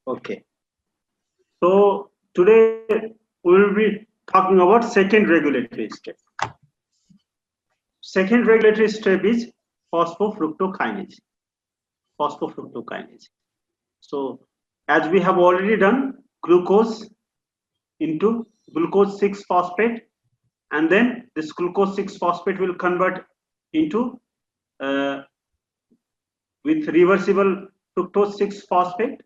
Okay. So today we will be talking about second regulatory step. Second regulatory step is phosphofructokinase. Phosphofructokinase. So as we have already done, glucose into glucose 6-phosphate, and then this glucose 6-phosphate will convert into with reversible fructose 6-phosphate.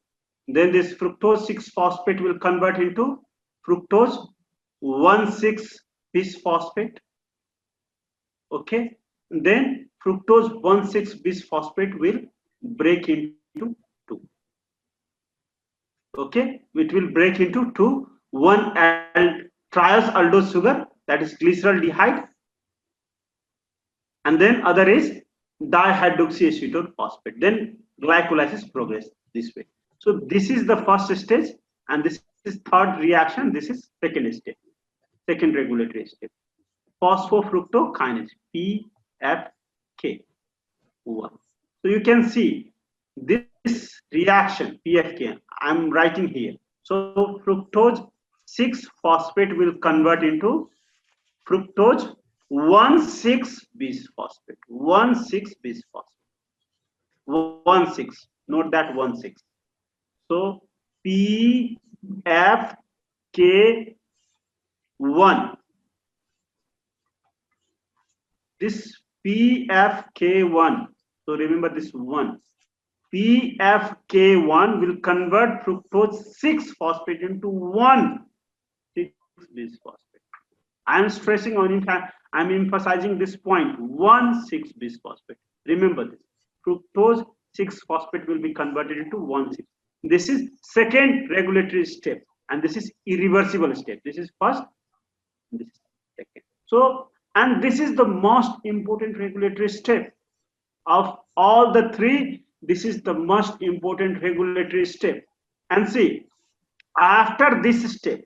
Then this fructose 6-phosphate will convert into fructose 1,6-bisphosphate. Okay, then fructose 1,6-bisphosphate will break into 2. Okay, it will break into 2. One triose aldose sugar, that is glyceraldehyde, and then other is dihydroxyacetone phosphate. Then glycolysis progress this way. So this is the first stage, and this is third reaction. This is second step, second regulatory step. Phosphofructokinase, PFK1. So you can see this reaction PFK. I'm writing here. So fructose 6-phosphate will convert into fructose 1,6-bisphosphate. 1,6-bisphosphate. 1,6. Note that 1,6. So PFK1. This PFK1. So remember this 1. PFK1 will convert fructose 6-phosphate into 1,6-bisphosphate. I am stressing on it. I am emphasizing this point. 1,6-bisphosphate. Remember this. Fructose 6-phosphate will be converted into 1,6. This is second regulatory step, and this is irreversible step. This is first. This is second. So, and this is the most important regulatory step of all the three. This is the most important regulatory step. And see, after this step,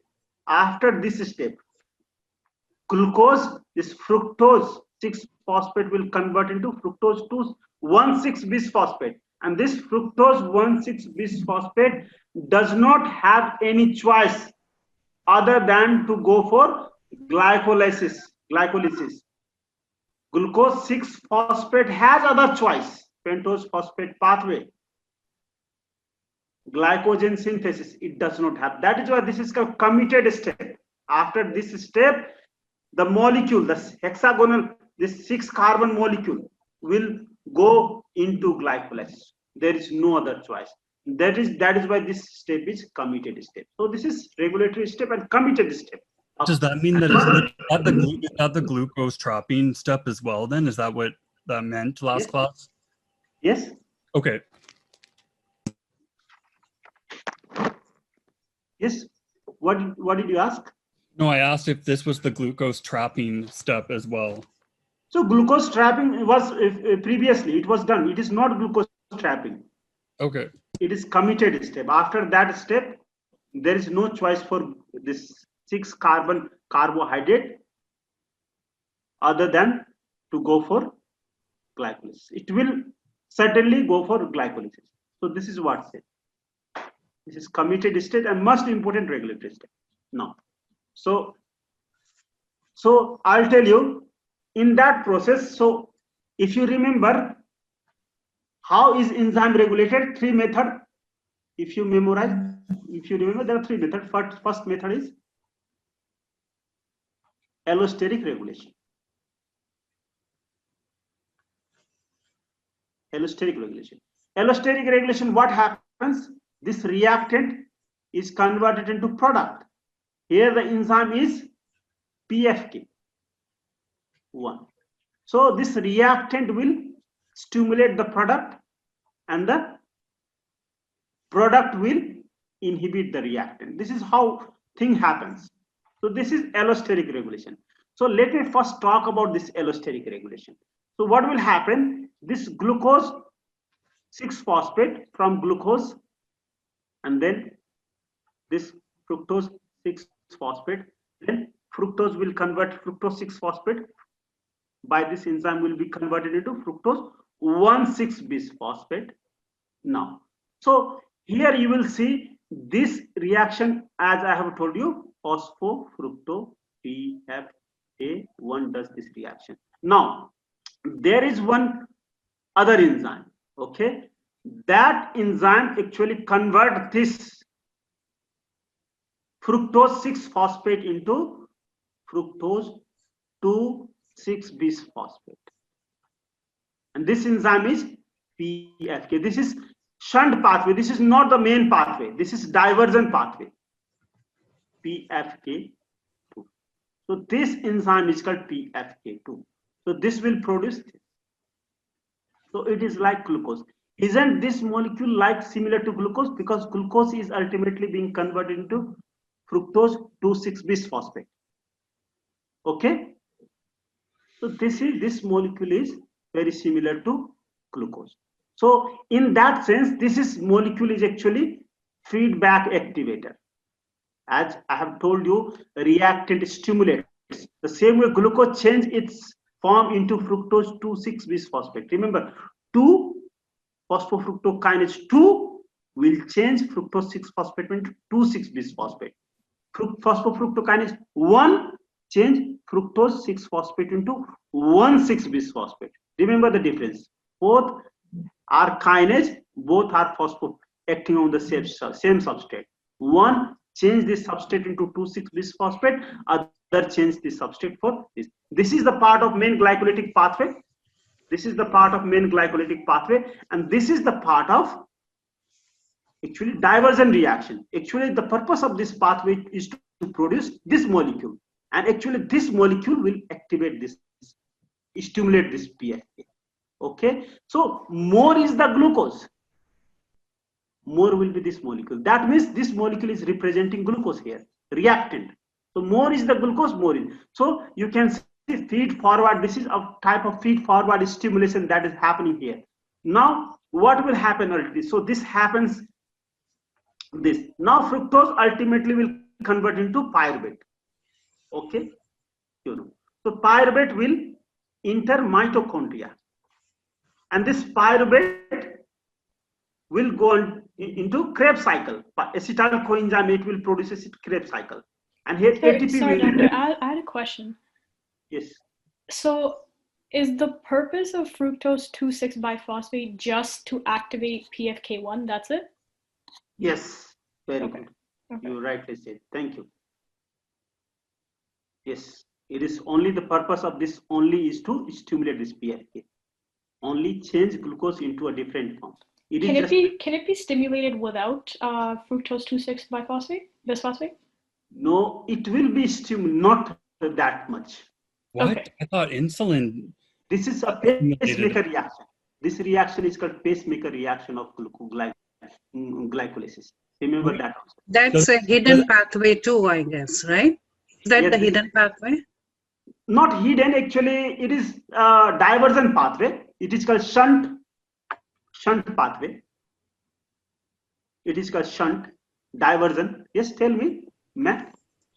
glucose, this fructose 6-phosphate will convert into fructose 1,6-bisphosphate, and this fructose 1,6-bisphosphate does not have any choice other than to go for glycolysis. Glucose 6-phosphate has other choice, pentose phosphate pathway, glycogen synthesis. It does not have. That is why this is a committed step. After this step, the molecule, the hexagonal, this 6-carbon molecule will go into glycolysis. There is no other choice. That is why this step is committed step. So this is regulatory step and committed step. Does that mean that it's not the glucose trapping step as well? Then is that what that meant last class? Yes. Okay. Yes. What did you ask? No, I asked if this was the glucose trapping step as well. So glucose trapping was previously it was done. It is not glucose trapping. Okay. It is committed step. After that step, there is no choice for this 6-carbon carbohydrate other than to go for glycolysis. It will certainly go for glycolysis. So this is what said. This is committed state and most important regulatory step. Now, so I'll tell you in that process. So if you remember, how is enzyme regulated? 3 methods. If you memorize, if you remember, there are 3 methods. First method is allosteric regulation. Allosteric regulation, what happens? This reactant is converted into product. Here the enzyme is PFK1. So this reactant will stimulate the product and the product will inhibit the reactant. This is how thing happens. So this is allosteric regulation. So let me first talk about this allosteric regulation. So what will happen? This glucose 6-phosphate from glucose, and then this fructose 6-phosphate, then fructose will convert fructose 6-phosphate by this enzyme will be converted into fructose 1,6-bisphosphate. Now, so here you will see this reaction, as I have told you, phosphofructo PFA1 does this reaction. Now, there is one other enzyme, okay? That enzyme actually convert this fructose 6-phosphate into fructose 2,6-bisphosphate. And this enzyme is PFK. This is shunt pathway. This is not the main pathway. This is diversion pathway. PFK2. So this enzyme is called PFK2. So this will produce this. So it is like glucose. Isn't this molecule like similar to glucose? Because glucose is ultimately being converted into fructose 2,6-bisphosphate. Okay. So this molecule is very similar to glucose. So in that sense, this molecule is actually feedback activator. As I have told you, reactant stimulates. The same way glucose change its form into fructose 2,6-bisphosphate. Remember, 2-phosphofructokinase 2 will change fructose 6-phosphate into 2,6-bisphosphate. Phosphofructokinase 1 change fructose 6-phosphate into 1,6-bisphosphate. Remember the difference. Both are kinase, both are phospho acting on the same substrate. One change this substrate into 2,6-bisphosphate, other change this substrate for this. This is the part of main glycolytic pathway. This is the part of main glycolytic pathway, and this is the part of actually diversion reaction. Actually, the purpose of this pathway is to produce this molecule, and actually this molecule will activate this, stimulate this PFK. Okay, so more is the glucose, more will be this molecule. That means this molecule is representing glucose here, reactant. So more is the glucose, more is. So you can see feed forward. This is a type of feed forward stimulation that is happening here. Now, what will happen ultimately? So this happens. This now fructose ultimately will convert into pyruvate. Okay, so pyruvate will enter mitochondria, and this pyruvate will go into Krebs cycle. Acetyl coenzyme, it will produce a Krebs cycle, and here ATP Sorry, will. doctor, I had a question. Yes. So, is the purpose of fructose 2,6-biphosphate just to activate PFK1? That's it? Yes, very Okay. good. Okay. You rightly said. Thank you. Yes, it is only the purpose of this only is to stimulate this PFK. Only change glucose into a different form. Can it be stimulated without fructose 2,6-bisphosphate? No, it will be stimulated, not that much. What? Okay. I thought insulin. This is a pacemaker reaction. This reaction is called pacemaker reaction of glycolysis. Remember that also. That's a hidden pathway too, I guess, right? Is that Yes, the hidden pathway? Not hidden, actually, it is a diversion pathway. It is called shunt pathway. It is called shunt diversion. Yes, tell me, Matt.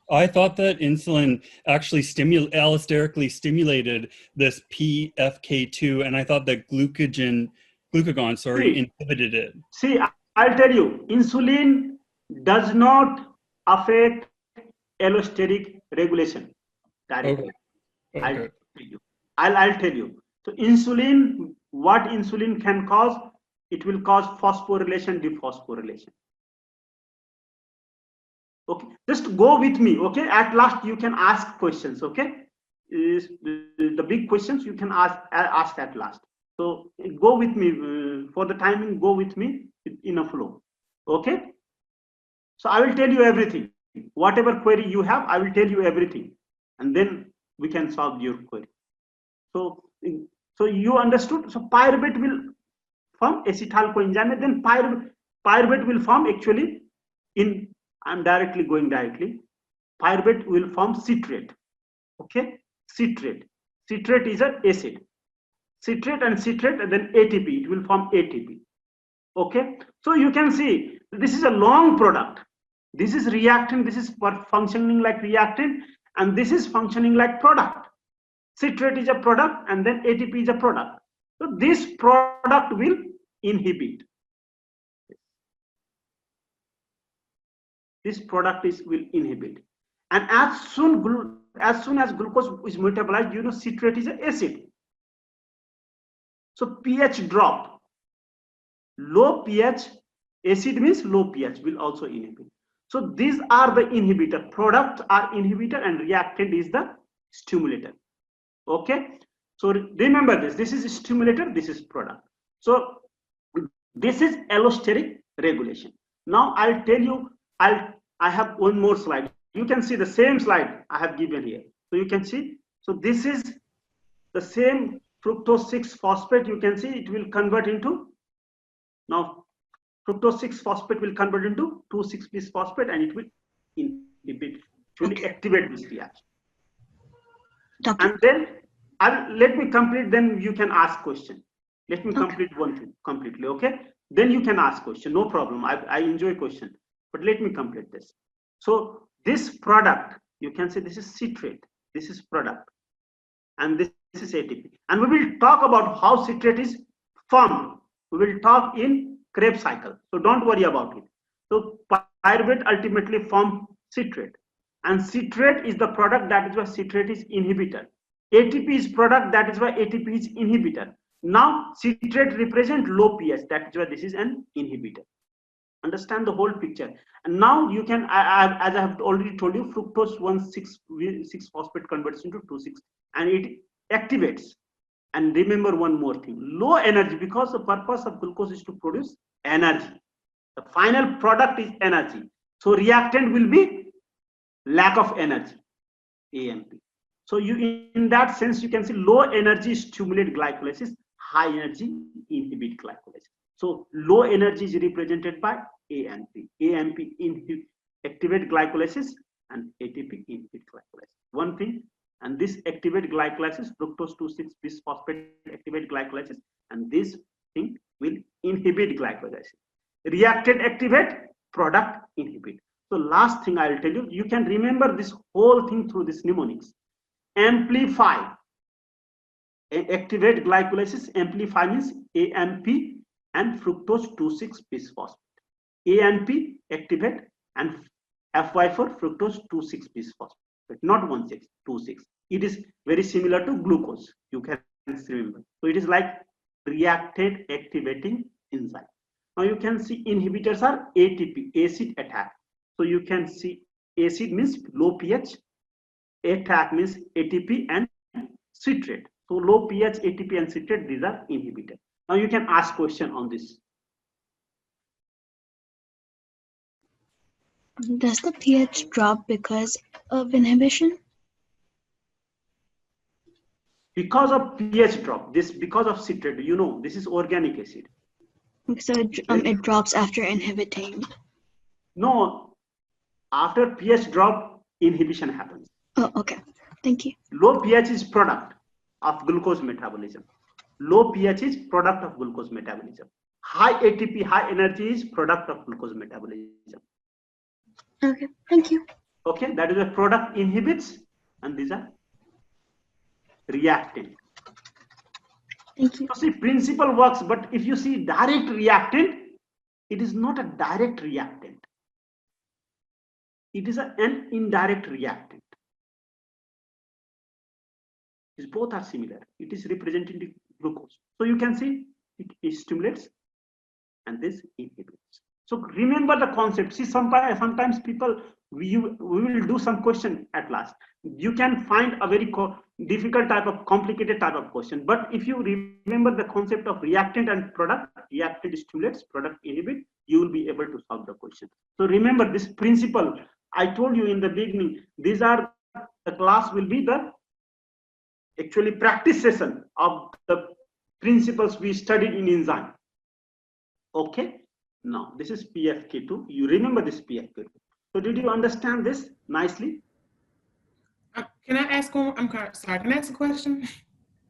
I thought that insulin actually allosterically stimulated this PFK2, and I thought that glucagon, inhibited it. See, I'll tell you, insulin does not affect allosteric regulation directly. Okay. I'll tell you. So insulin, what insulin can cause? It will cause phosphorylation, dephosphorylation. Okay, just go with me. Okay, at last you can ask questions. Okay, is the big questions you can ask at last. So go with me for the timing. Go with me in a flow. Okay. So I will tell you everything. Whatever query you have, I will tell you everything, and then we can solve your query. So you understood. So pyruvate will form acetyl coenzyme, then pyruvate will form actually in. I'm going directly. Pyruvate will form citrate. Okay, citrate. Citrate is an acid. Citrate and citrate, and then ATP. It will form ATP. Okay, so you can see this is a long product. This is reactant. This is functioning like reactant, and this is functioning like product. Citrate is a product, and then ATP is a product. So this product will inhibit. this product will inhibit. And as soon as glucose is metabolized, you know, citrate is an acid. So pH drop. Low pH, acid means low pH will also inhibit. So these are the inhibitor. Products are inhibitor and reactant is the stimulator. Okay. So remember this. This is stimulator. This is product. So this is allosteric regulation. Now I'll tell you. I have one more slide. You can see the same slide I have given here. So you can see. So this is the same fructose 6-phosphate. You can see it will convert into. Now, fructose 6-phosphate will convert into 2,6-bisphosphate and it will inhibit, it will activate this reaction. Doctor. And then let me complete, then you can ask question. Let me complete one thing completely, okay? Then you can ask question, no problem. I enjoy question, but let me complete this. So this product, you can say this is citrate, this is product, and this is ATP. And we will talk about how citrate is formed. We will talk in Krebs cycle, so don't worry about it. So pyruvate ultimately form citrate, and citrate is the product, that is why citrate is inhibitor. ATP is product, that is why ATP is inhibitor. Now citrate represent low pH, that is why this is an inhibitor. Understand the whole picture. And now you can, as I have already told you, fructose 1,6-phosphate converts into 2,6 and it activates. And remember one more thing, low energy, because the purpose of glucose is to produce energy. The final product is energy. So reactant will be lack of energy, AMP. So you, in that sense, you can see low energy stimulate glycolysis, high energy inhibit glycolysis. So low energy is represented by AMP. AMP activate glycolysis and ATP inhibit glycolysis. One thing. And this activate glycolysis, fructose 2,6-bisphosphate activate glycolysis, and this thing will inhibit glycolysis. Reactant activate, product inhibit. So last thing I will tell you, you can remember this whole thing through this mnemonics. Amplify, activate glycolysis, amplify means AMP and fructose 2,6-bisphosphate. AMP activate and FY for fructose 2,6-bisphosphate. But not 1,6, 2,6. It is very similar to glucose. You can remember. So it is like reactant activating enzyme. Now you can see inhibitors are ATP, acid attack. So you can see acid means low pH, attack means ATP and citrate. So low pH, ATP and citrate, these are inhibitors. Now you can ask question on this. Does the pH drop because of inhibition? Because of pH drop, this because of citrate, you know, this is organic acid. So it drops after inhibiting. No, after pH drop, inhibition happens. Oh, okay. Thank you. Low pH is product of glucose metabolism. Low pH is product of glucose metabolism. High ATP, high energy is product of glucose metabolism. Okay, thank you. Okay, that is a product inhibits, and these are reactant. Thank you. So see, principle works, but if you see direct reactant, it is not a direct reactant. It is an indirect reactant. Both are similar. It is representing the glucose. So you can see it stimulates and this inhibits. So remember the concept. See, sometimes people, we will do some question at last. You can find a very difficult type of complicated type of question. But if you remember the concept of reactant and product, reactant stimulates, product inhibit, you will be able to solve the question. So remember this principle. I told you in the beginning, these are the class will be the actually practice session of the principles we studied in enzyme. Okay. Now this is PFK2. You remember this PFK2. So did you understand this nicely? Can I ask one? I'm sorry. Can I ask a question?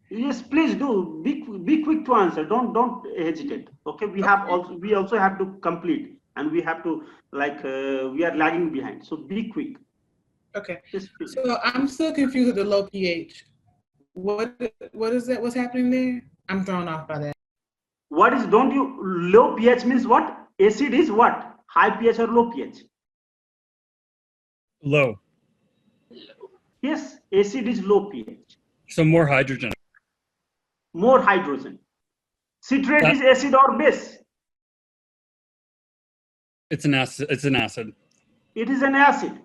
Yes, please do. Be quick to answer. Don't hesitate. Okay. We also have to complete, and we have to we are lagging behind. So be quick. Okay. Yes, so I'm still confused with the low pH. What is that? What's happening there? I'm thrown off by that. What is, don't you, low pH means what? Acid is what? High pH or low pH? Low. Yes, acid is low pH. So more hydrogen. More hydrogen. Citrate That- is acid or base? It's an acid. It's an acid. It is an acid.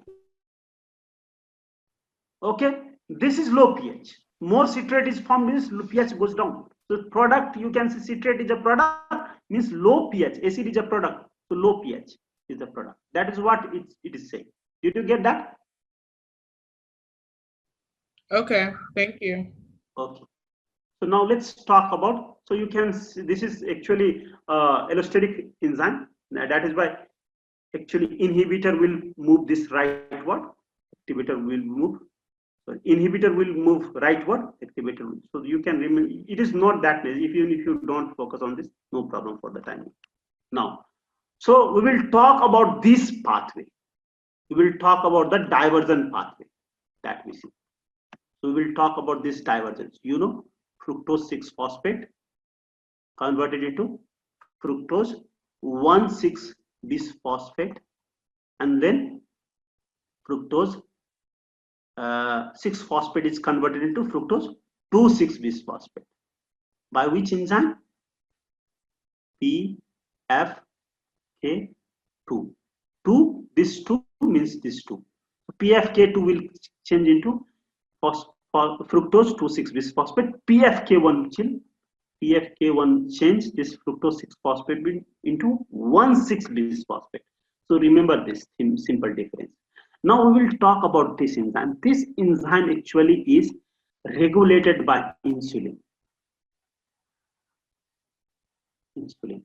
Okay, this is low pH. More citrate is formed, means pH goes down. So product, you can see citrate is a product, means low pH. Acid is a product, so low pH is the product. That is what it is saying. Did you get that? Okay, thank you. Okay. So now let's talk about, so you can see this is actually allosteric enzyme. That is why actually inhibitor will move this rightward, activator will move, so inhibitor will move rightward, activator will. So you can remember, it is not that necessary. Even if you don't focus on this, no problem for the time. Now, so we will talk about this pathway. We will talk about the diversion pathway that we see. So we will talk about this divergence. You know, fructose 6-phosphate converted into fructose 1,6-bisphosphate, and then fructose 6-phosphate is converted into fructose 2,6-bisphosphate. By which enzyme? PFK2. This 2 means this 2. PFK2 will change into fructose 2,6-bisphosphate. PFK1 change this fructose 6-phosphate into 1,6-bisphosphate. So remember this simple difference. Now we will talk about this enzyme. This enzyme actually is regulated by insulin. Insulin.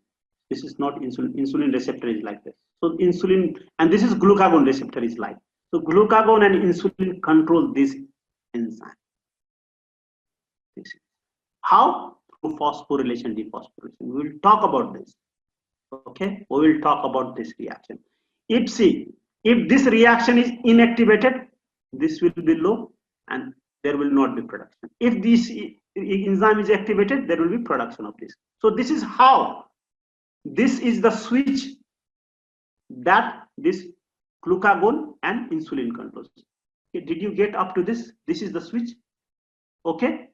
This is not insulin. Insulin receptor is like this. So insulin, and this is glucagon receptor is like. So glucagon and insulin control this enzyme. How? Through phosphorylation, dephosphorylation. We will talk about this. Okay, we will talk about this reaction. If this reaction is inactivated, this will be low and there will not be production. If this enzyme is activated, there will be production of this. So this is how, this is the switch that this glucagon and insulin controls. Okay, did you get up to this? This is the switch. Okay.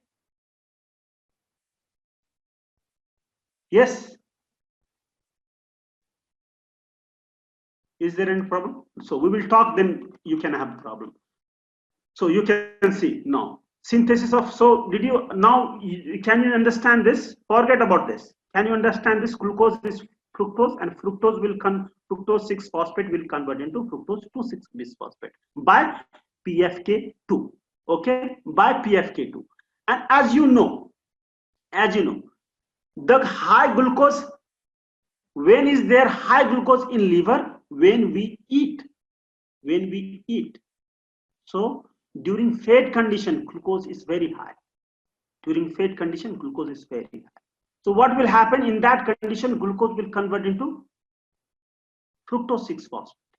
Yes. Is there any problem? So we will talk, then you can have a problem. So you can see now synthesis of, so did you now, can you understand this? Forget about this. Can you understand this? Glucose is fructose, and fructose 6-phosphate will convert into fructose 2,6-bisphosphate by PFK2. Okay, by PFK2. And as you know, the high glucose, when is there high glucose in liver? When we eat. So during fed condition, glucose is very high. During fed condition, glucose is very high. So what will happen in that condition? Glucose will convert into fructose 6-phosphate,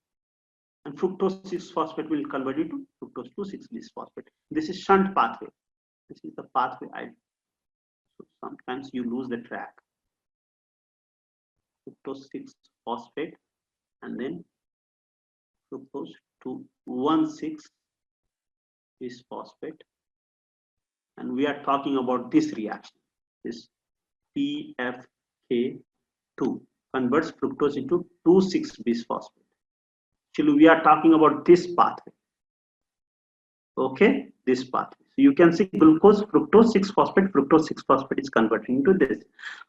and fructose 6-phosphate will convert into fructose 2,6-bisphosphate. This is shunt pathway. This is the pathway. So sometimes you lose the track. Fructose 6-phosphate and then fructose 1,6-bisphosphate, and we are talking about this reaction. This PFK2 converts fructose into 2,6-bisphosphate. Actually, we are talking about this pathway. Okay, this pathway. So you can see glucose, fructose 6-phosphate is converting into this.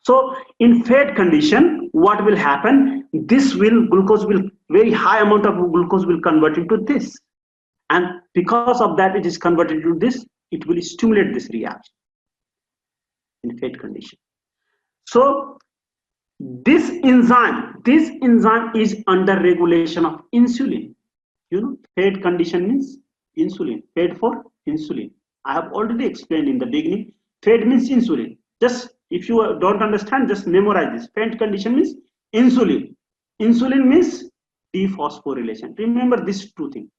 So in fed condition, what will happen? Glucose will, very high amount of glucose will convert into this. And because of that, it is converted into this, it will stimulate this reaction in fed condition. So this enzyme is under regulation of insulin. You know, fed condition means insulin, fed for insulin. I have already explained in the beginning, fed means insulin. Just if you don't understand, just memorize this. Fed condition means insulin. Insulin means dephosphorylation. Remember these two things.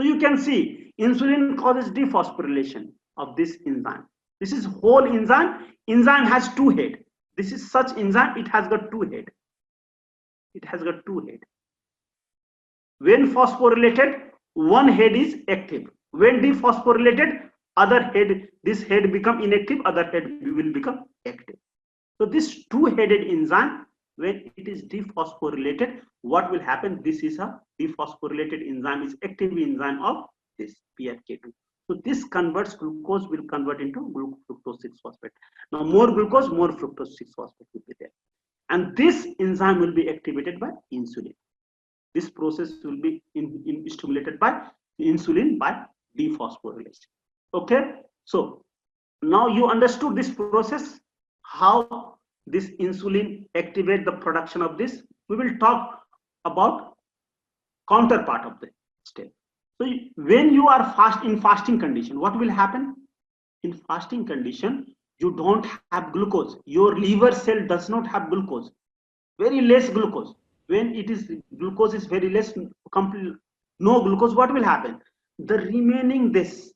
So you can see insulin causes dephosphorylation of this enzyme. This is whole enzyme. Enzyme has two heads. This is such enzyme, it has got two heads. It has got two heads. When phosphorylated, one head is active. When dephosphorylated, other head, this head become inactive, other head will become active. So this two-headed enzyme, when it is dephosphorylated, what will happen? This is a dephosphorylated enzyme, is active enzyme of this PFK2. So this converts glucose, will convert into fructose 6-phosphate. Now more glucose, more fructose 6-phosphate will be there. And this enzyme will be activated by insulin. This process will be stimulated by insulin by dephosphorylation. Okay, so now you understood this process, how this insulin activate the production of this. We will talk about counterpart of the step. So when you are in fasting condition, what will happen? In fasting condition, you don't have glucose. Your liver cell does not have glucose, very less glucose. When it is glucose is very less, complete no glucose, what will happen? The remaining this,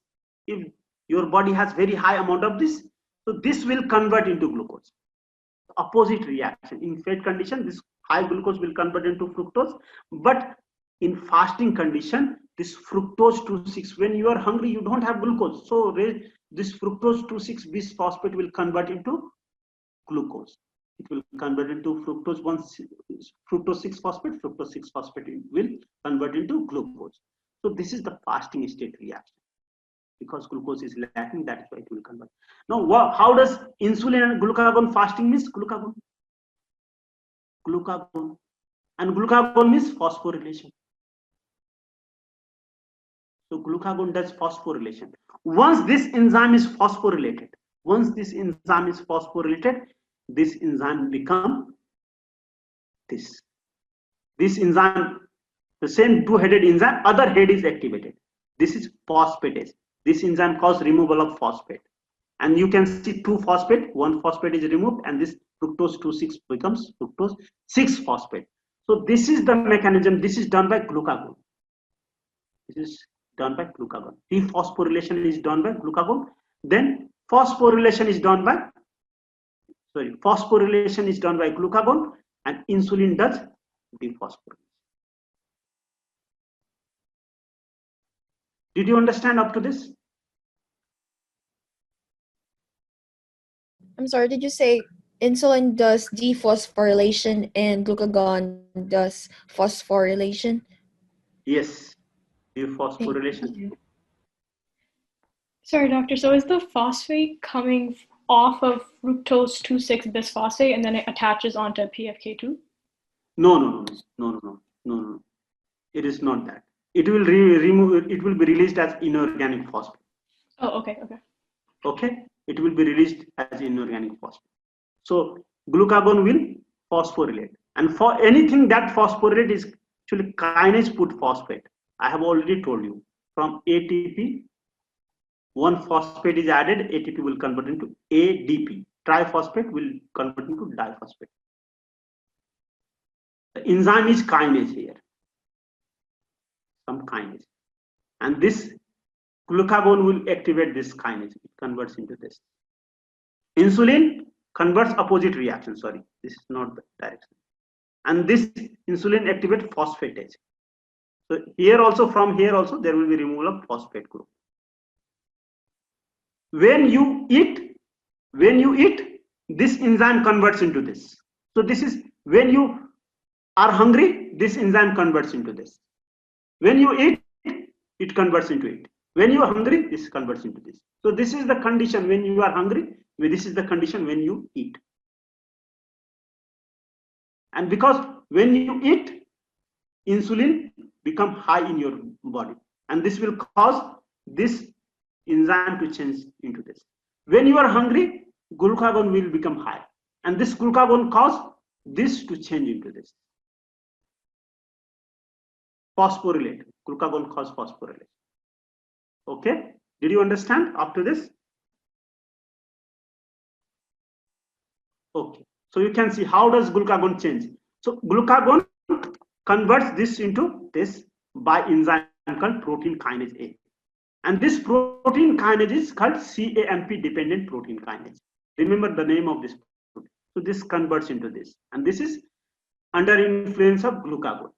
if your body has very high amount of this, so this will convert into glucose. Opposite reaction. In fat condition, this high glucose will convert into fructose, but in fasting condition, this fructose 2,6, when you are hungry, you don't have glucose, so this fructose 2,6 bisphosphate will convert into glucose. It will convert into fructose 6-phosphate. Fructose 6-phosphate will convert into glucose. So this is the fasting state reaction. Because glucose is lacking, that is why it will convert. Now, how does insulin and glucagon fasting means? Glucagon, and glucagon means phosphorylation. So glucagon does phosphorylation. Once this enzyme is phosphorylated, this enzyme become this. This enzyme, the same two-headed enzyme, other head is activated. This is phosphatase. This enzyme causes removal of phosphate. And you can see 2-phosphate, 1 phosphate is removed, and this fructose 2,6 becomes fructose 6-phosphate. So this is the mechanism. This is done by glucagon. Dephosphorylation is done by glucagon. Then phosphorylation is done by glucagon, and insulin does dephosphorylation. Did you understand up to this? I'm sorry, did you say insulin does dephosphorylation and glucagon does phosphorylation? Yes, dephosphorylation. Sorry, doctor. So is the phosphate coming off of fructose 2,6 bisphosphate and then it attaches onto PFK2? No. It is not that. It will remove. It will be released as inorganic phosphate. Oh, okay. Okay, it will be released as inorganic phosphate. So glucagon will phosphorylate, and for anything that phosphorylate is actually kinase put phosphate. I have already told you, from ATP, one phosphate is added, ATP will convert into ADP. Triphosphate will convert into diphosphate. The enzyme is kinase here, some kinase, and this glucagon will activate this kinase. It converts into this. Insulin converts opposite reaction. Sorry, this is not the direction. And this insulin activates phosphatase. So here also, from here also, there will be removal of phosphate group. When you eat, this enzyme converts into this. So this is when you are hungry, this enzyme converts into this. When you eat, it converts into it. When you are hungry, this converts into this. So this is the condition when you are hungry. This is the condition when you eat. And because when you eat, insulin become high in your body, and this will cause this enzyme to change into this. When you are hungry, glucagon will become high, and this glucagon cause this to change into this. Phosphorylate. Glucagon cause phosphorylate. Okay, did you understand up to this? Okay, so you can see how does glucagon change. So glucagon converts this into this by enzyme called protein kinase A, and this protein kinase is called CAMP dependent protein kinase. Remember the name of this protein. So this converts into this, and this is under influence of glucagon.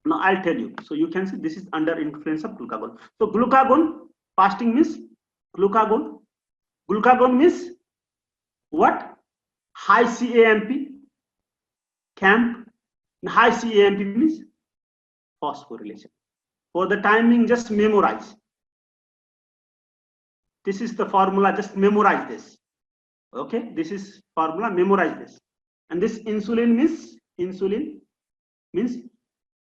Now I'll tell you. So you can see this is under influence of glucagon. So glucagon fasting means glucagon. Glucagon means what? High CAMP. Camp. High CAMP means phosphorylation. For the timing, just memorize. This is the formula. Just memorize this. Okay, this is formula. Memorize this. And this insulin means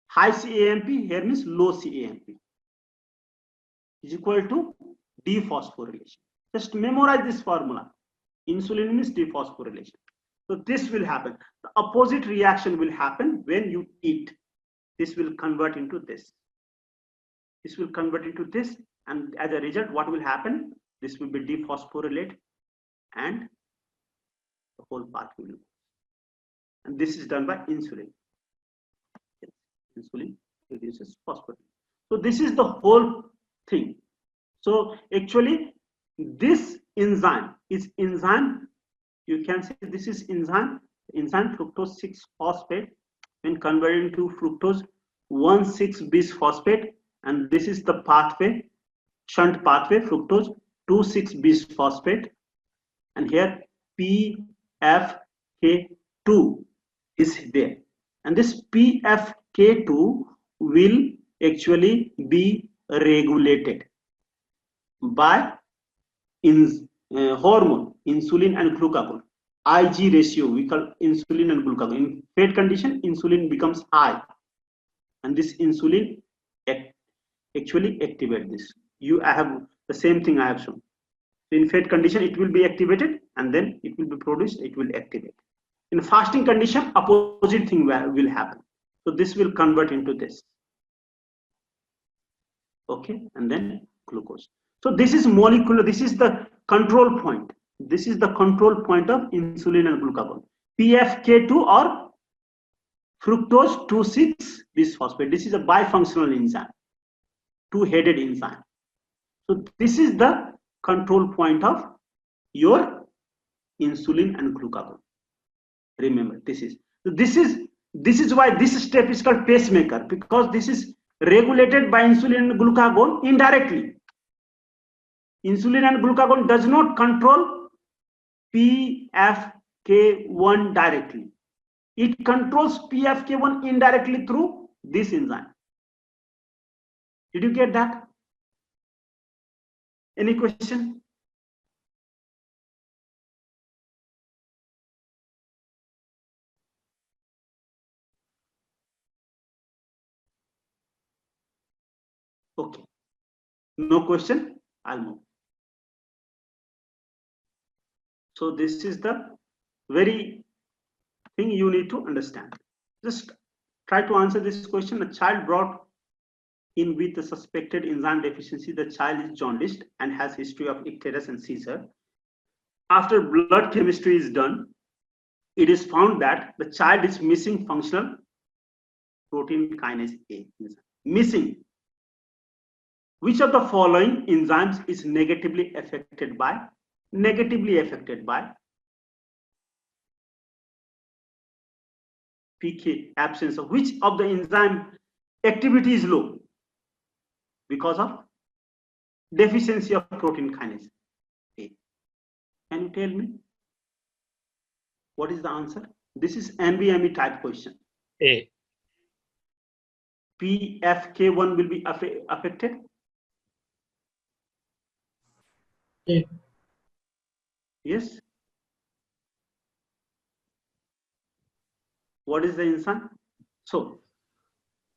high CAMP. Here means low CAMP is equal to dephosphorylation. Just memorize this formula. Insulin means dephosphorylation. So this will happen. The opposite reaction will happen when you eat. This will convert into this. This will convert into this, and as a result, what will happen? This will be dephosphorylate, and the whole pathway will go. And this is done by insulin. Insulin reduces phosphorylation. So this is the whole thing. So actually, this enzyme is enzyme. You can see this is enzyme fructose 6-phosphate when converted into fructose 1,6-bisphosphate, and this is the pathway, shunt pathway, fructose 2,6-bisphosphate, and here PFK2 is there, and this PFK2 will actually be regulated by hormone, insulin and glucagon. IG ratio, we call insulin and glucagon. In fed condition, insulin becomes high, and this insulin actually activate this. I have the same thing I have shown. In fed condition, it will be activated, and then it will be produced, it will activate. In fasting condition, opposite thing will happen. So this will convert into this. Okay, and then glucose. So this is molecular, this is the control point. This is the control point of insulin and glucagon. PFK2 or fructose 2,6-bisphosphate. This is a bifunctional enzyme, two-headed enzyme. So this is the control point of your insulin and glucagon. Remember, this is why this step is called pacemaker, because this is regulated by insulin and glucagon indirectly. Insulin and glucagon does not control PFK1 directly. It controls PFK1 indirectly through this enzyme. Did you get that? Any question? Okay. No question? I'll move. So this is the very thing you need to understand. Just try to answer this question. A child brought in with a suspected enzyme deficiency. The child is jaundiced and has history of icterus and seizure. After blood chemistry is done, it is found that the child is missing functional protein kinase A enzyme. Missing. Which of the following enzymes is negatively affected by PK absence of which of the enzyme activity is low because of deficiency of protein kinase A? Can you tell me what is the answer? This is NBME type question. A. PFK1 will be affected. A. Yes. What is the enzyme? So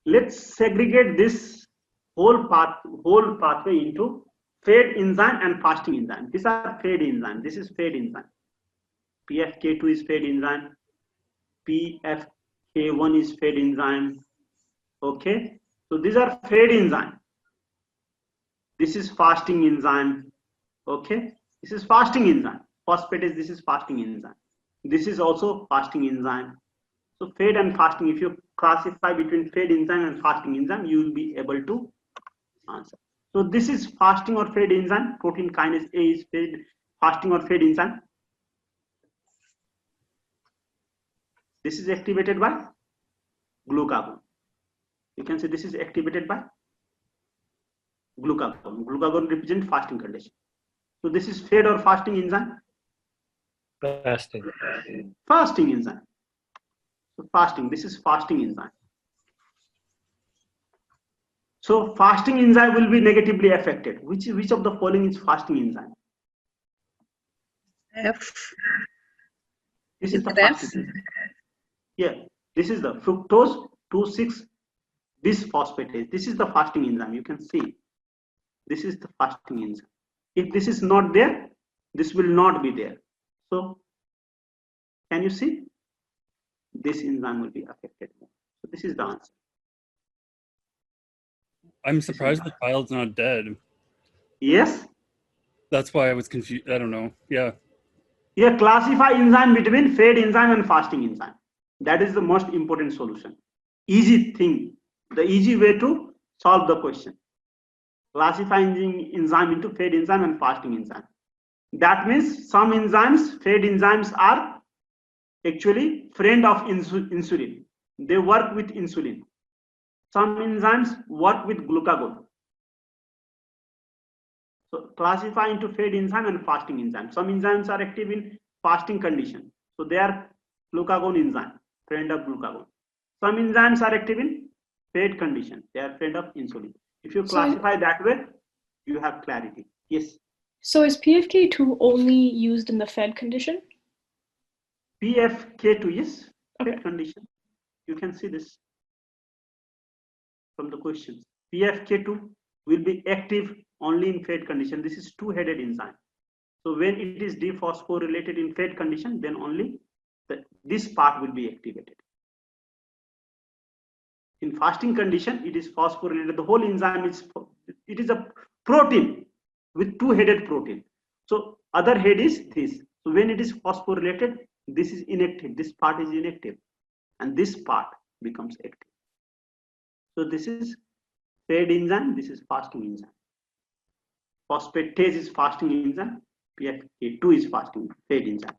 let's segregate this whole pathway into fed enzyme and fasting enzyme. These are fed enzyme. This is fed enzyme. PFK2 is fed enzyme. PFK1 is fed enzyme. Okay. So these are fed enzyme. This is fasting enzyme. Okay. This is fasting enzyme. Phosphatase, this is fasting enzyme. This is also fasting enzyme. So fed and fasting, if you classify between fed enzyme and fasting enzyme, you will be able to answer. So this is fasting or fed enzyme. Protein kinase A is fed, fasting or fed enzyme. This is activated by glucagon. You can see this is activated by glucagon. Glucagon represents fasting condition. So this is fed or fasting enzyme? Fasting. Fasting enzyme. So fasting, this is fasting enzyme. So fasting enzyme will be negatively affected. Which of the following is fasting enzyme? F. This is the F. fasting enzyme. Yeah, this is the fructose 2,6 bisphosphatase. This is the fasting enzyme. You can see this is the fasting enzyme. If this is not there, this will not be there. So can you see? This enzyme will be affected. So this is the answer. I'm surprised the child's not dead. Yes. That's why I was confused. I don't know. Yeah. Yeah, classify enzyme between fed enzyme and fasting enzyme. That is the most important solution. Easy thing. The easy way to solve the question. Classifying enzyme into fed enzyme and fasting enzyme. That means some enzymes, fed enzymes, are actually friend of insulin. They work with insulin. Some enzymes work with glucagon. So classify into fed enzyme and fasting enzyme. Some enzymes are active in fasting condition. So they are glucagon enzyme, friend of glucagon. Some enzymes are active in fed condition. They are friend of insulin. If you classify that way, you have clarity. Yes. So is PFK2 only used in the fed condition? PFK2 is fed Okay. condition. You can see this from the questions. PFK2 will be active only in fed condition. This is two-headed enzyme. So when it is dephosphorylated in fed condition, then only this part will be activated. In fasting condition, it is phosphorylated. The whole enzyme is, it is a protein with two-headed protein. So other head is this. So when it is phosphorylated, this is inactive. This part is inactive, and this part becomes active. So this is fed enzyme. This is fasting enzyme. Phosphatase is fasting enzyme. PFK2 is fasting fed enzyme,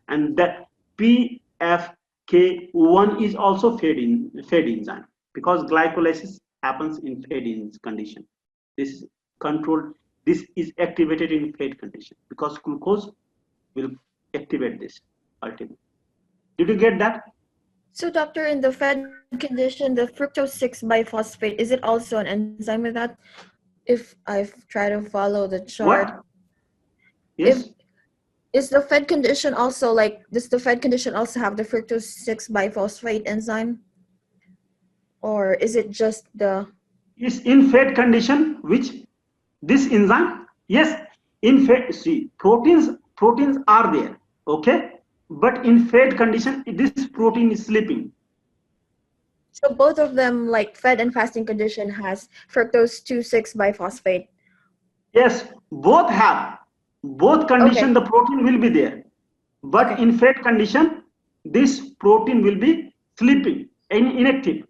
and that PFK1 is also fed enzyme, because glycolysis happens in fed condition. This is controlled. This is activated in fed condition because glucose will activate this ultimately. Did you get that? So, doctor, in the fed condition, the fructose 6 biphosphate, is it also an enzyme with that? If I try to follow the chart, What? Yes. is the fed condition also like, does the fed condition also have the fructose 6 biphosphate enzyme? Or is it just the... Is in fed condition, which this enzyme, yes, in fed, see, proteins are there, okay, but in fed condition this protein is sleeping. So both of them, like fed and fasting condition, has fructose 2,6 biphosphate. Yes, both have, both condition Okay. the protein will be there, but Okay. in fed condition this protein will be sleeping and inactive.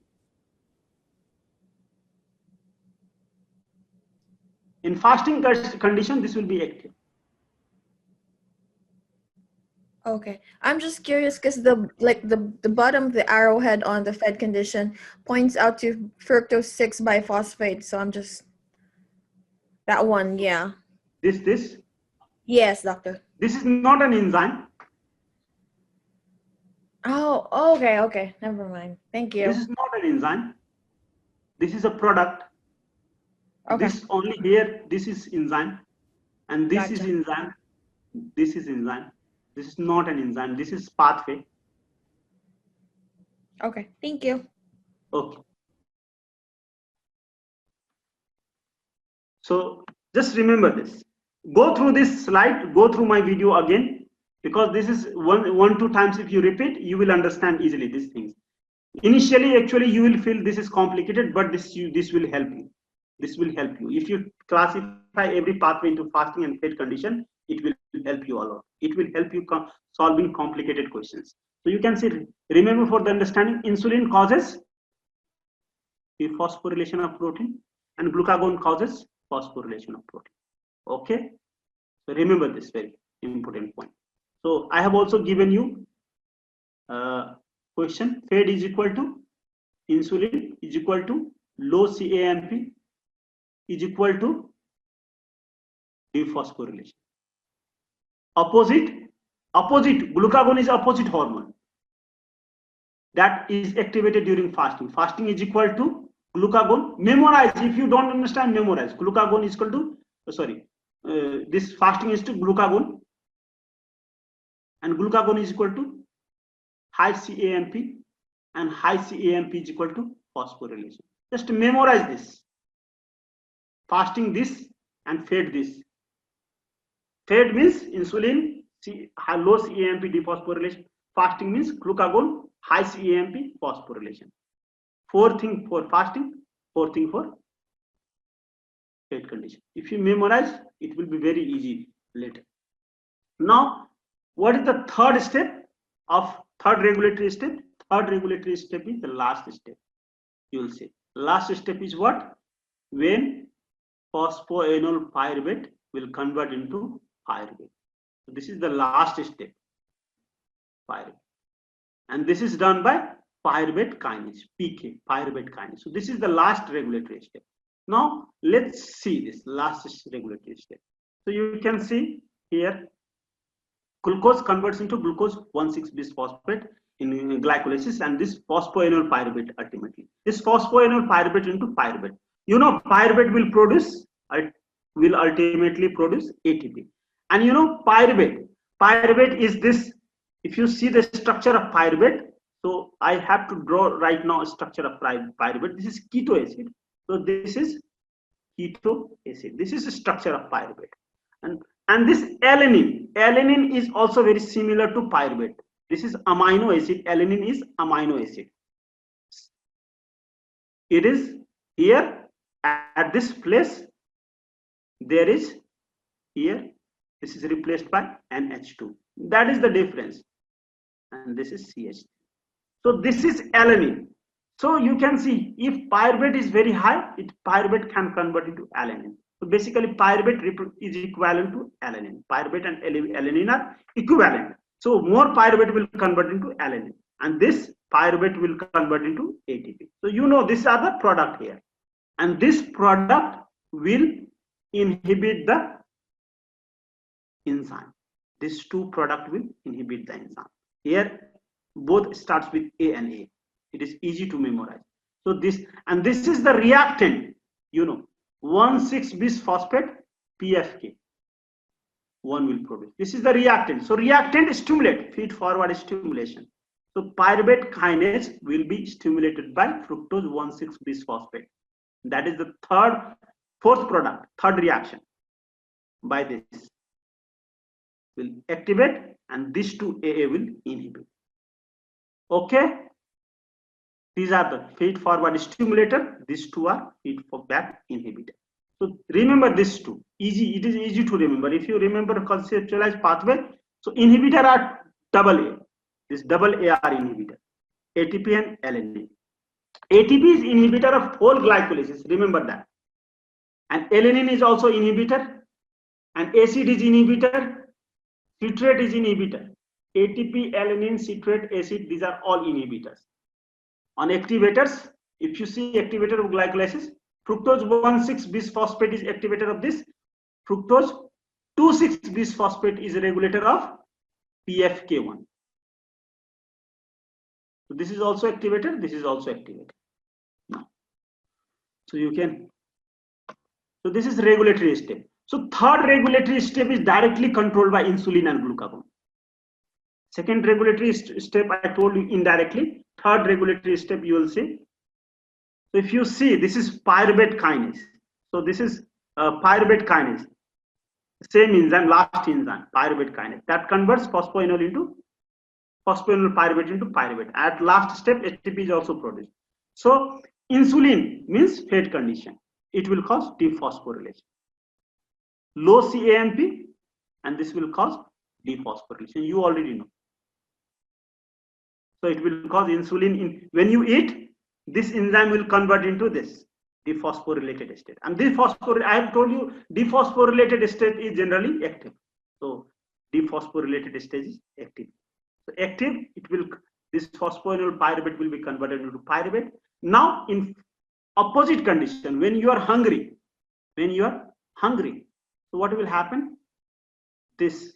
In fasting condition this will be active. Okay. I'm just curious because the bottom of the arrowhead on the fed condition points out to fructose 6 biphosphate. So I'm just, that one, yeah. This Yes, doctor. this is not an enzyme. Oh, okay. Never mind. Thank you. This is not an enzyme. This is a product. Okay. This only here, this is enzyme, and this is Gotcha. enzyme. This is enzyme. This is not an enzyme. This is pathway. Okay. Thank you. Okay. So just remember this. Go through this slide. Go through my video again, because this is two times. If you repeat, you will understand easily these things. Initially, actually, you will feel this is complicated, but this will help you. This will help you. If you classify every pathway into fasting and fed condition, it will help you a lot. It will help you solving complicated questions. So you can see, remember for the understanding, insulin causes the phosphorylation of protein, and glucagon causes phosphorylation of protein. Okay. So remember this very important point. So I have also given you question, fed is equal to insulin is equal to low CAMP is equal to dephosphorylation. Opposite glucagon is opposite hormone that is activated during fasting. Fasting is equal to glucagon. Memorize, if you don't understand, memorize. Glucagon is equal to, this fasting is to glucagon, and glucagon is equal to high CAMP, and high CAMP is equal to phosphorylation. Just memorize this. Fasting this and fed this. Fed means insulin, low CAMP dephosphorylation. Fasting means glucagon, high CAMP phosphorylation. 4 thing for fasting, 4 thing for fed condition. If you memorize, it will be very easy later. Now, what is the third step of third regulatory step? Third regulatory step is the last step. You will see. Last step is what? When phosphoenol pyruvate will convert into pyruvate. So this is the last step. Pyruvate. And this is done by pyruvate kinase, PK, pyruvate kinase. So this is the last regulatory step. Now let's see this last regulatory step. So you can see here, glucose converts into glucose 1,6-bisphosphate in glycolysis, and this phosphoenol pyruvate ultimately. This phosphoenol pyruvate into pyruvate. You know, pyruvate will ultimately produce ATP. And you know, pyruvate is this. If you see the structure of pyruvate, so I have to draw right now a structure of pyruvate. This is keto acid. So this is keto acid. This is the structure of pyruvate. And this alanine is also very similar to pyruvate. This is amino acid. Alanine is amino acid. It is here at this place. There is here. This is replaced by NH2. That is the difference. And this is CH. So this is alanine. So you can see if pyruvate is very high, pyruvate can convert into alanine. So basically pyruvate is equivalent to alanine. Pyruvate and alanine are equivalent. So more pyruvate will convert into alanine, and this pyruvate will convert into ATP. So you know these are the product here, and this product will inhibit the enzyme. These two products will inhibit the enzyme. Here both starts with A and A. It is easy to memorize. So this is the reactant, you know, 1,6-bisphosphate PFK. One will produce. This is the reactant. So reactant stimulate, feed forward stimulation. So pyruvate kinase will be stimulated by fructose 1,6-bisphosphate. That is the fourth product, third reaction. By this will activate, and these two AA will inhibit. Okay. These are the feed forward stimulator. These two are feed back inhibitor. So remember these two. Easy. It is easy to remember. If you remember conceptualized pathway, so inhibitor are double A. This double A are inhibitor. ATP and alanine. ATP is inhibitor of whole glycolysis. Remember that. And alanine is also inhibitor. And acid is inhibitor. Citrate is inhibitor. ATP, alanine, citrate, acid. These are all inhibitors. On activators, if you see activator of glycolysis, fructose 1,6-bisphosphate is activator of this. Fructose 2,6-bisphosphate is a regulator of PFK1. So this is also activator. This is also activator. Now, so you can. So this is regulatory step. So third regulatory step is directly controlled by insulin and glucagon. Second regulatory step I told you indirectly. Third regulatory step you will see. So if you see, this is pyruvate kinase. So this is pyruvate kinase. Same enzyme, last enzyme, pyruvate kinase. That converts phosphoenol pyruvate into pyruvate. At last step, ATP is also produced. So insulin means fed condition. It will cause dephosphorylation. Low CAMP, and this will cause dephosphorylation. You already know. So it will cause insulin when you eat, this enzyme will convert into this dephosphorylated state. And I have told you dephosphorylated state is generally active. So dephosphorylated state is active. So active, this phosphoenol pyruvate will be converted into pyruvate. Now in opposite condition, when you are hungry, so what will happen? This